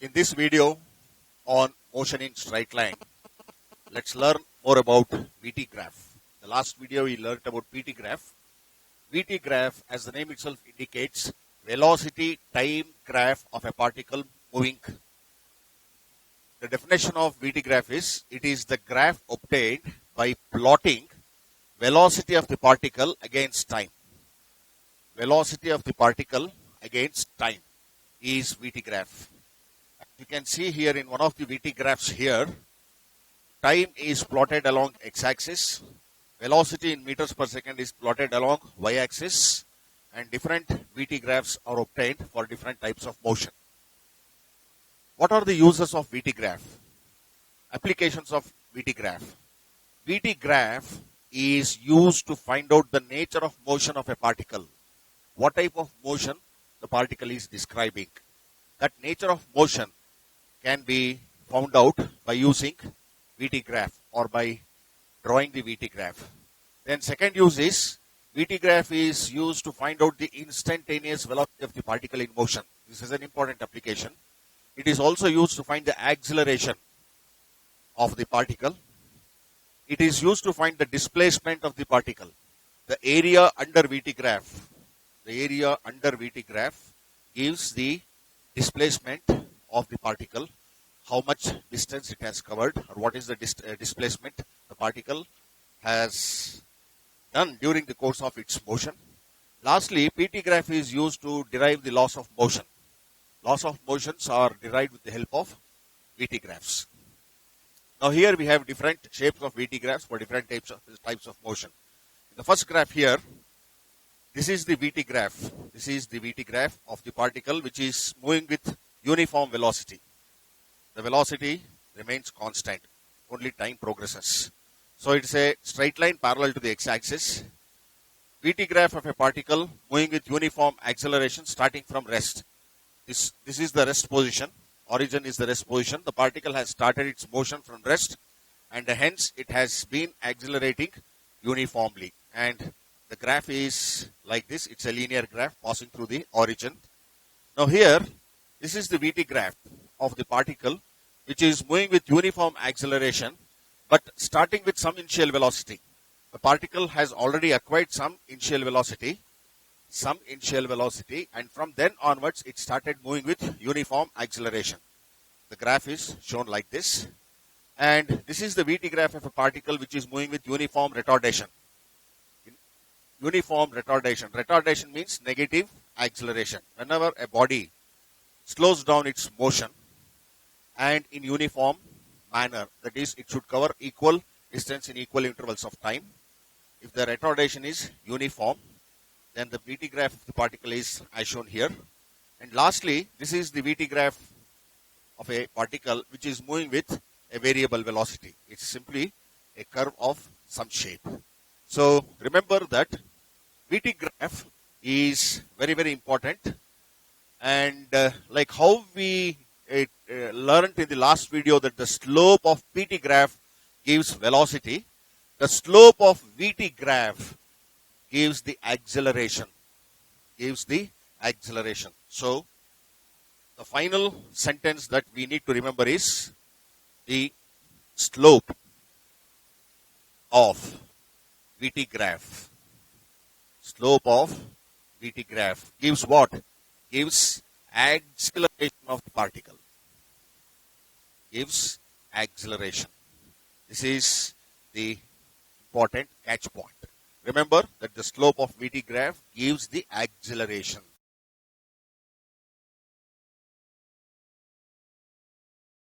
In this video on motion in straight line, let's learn more about VT graph. The last video we learned about VT graph. VT graph, as the name itself indicates, velocity time graph of a particle moving. The definition of VT graph is, it is the graph obtained by plotting velocity of the particle against time. Velocity of the particle against time is VT graph. You can see here in one of the VT graphs here, time is plotted along x-axis, velocity in meters per second is plotted along y-axis, and different VT graphs are obtained for different types of motion. What are the uses of VT graph? Applications of VT graph. VT graph is used to find out the nature of motion of a particle. What type of motion the particle is describing. That nature of motion can be found out by using VT graph or by drawing the VT graph. Then second use is, VT graph is used to find out the instantaneous velocity of the particle in motion. This is an important application. It is also used to find the acceleration of the particle. It is used to find the displacement of the particle. The area under VT graph, gives the displacement of the particle, how much distance it has covered, or what is the displacement the particle has done during the course of its motion. Lastly, PT graph is used to derive the laws of motion. Laws of motions are derived with the help of VT graphs. Now here we have different shapes of VT graphs for different types of motion. In the first graph here, this is the VT graph. This is the VT graph of the particle which is moving with uniform velocity. The velocity remains constant. Only time progresses. So it's a straight line parallel to the x-axis. VT graph of a particle moving with uniform acceleration starting from rest. This is the rest position. Origin is the rest position. The particle has started its motion from rest, and hence it has been accelerating uniformly. And the graph is like this. It's a linear graph passing through the origin. Now here, this is the VT graph of the particle which is moving with uniform acceleration but starting with some initial velocity. The particle has already acquired some initial velocity, and from then onwards it started moving with uniform acceleration. The graph is shown like this, and this is the VT graph of a particle which is moving with uniform retardation. Uniform retardation. Retardation means negative acceleration. Whenever a body slows down its motion and in uniform manner, that is, it should cover equal distance in equal intervals of time. If the retardation is uniform, then the VT graph of the particle is as shown here. And lastly, this is the VT graph of a particle which is moving with a variable velocity. It's simply a curve of some shape. So remember that VT graph is very, very important. And like how we learned in the last video that the slope of PT graph gives velocity, the slope of VT graph gives the acceleration. So the final sentence that we need to remember is, the slope of VT graph. Slope of VT graph gives what? Gives acceleration of the particle. Gives acceleration. This is the important catch point. Remember that the slope of VT graph gives the acceleration.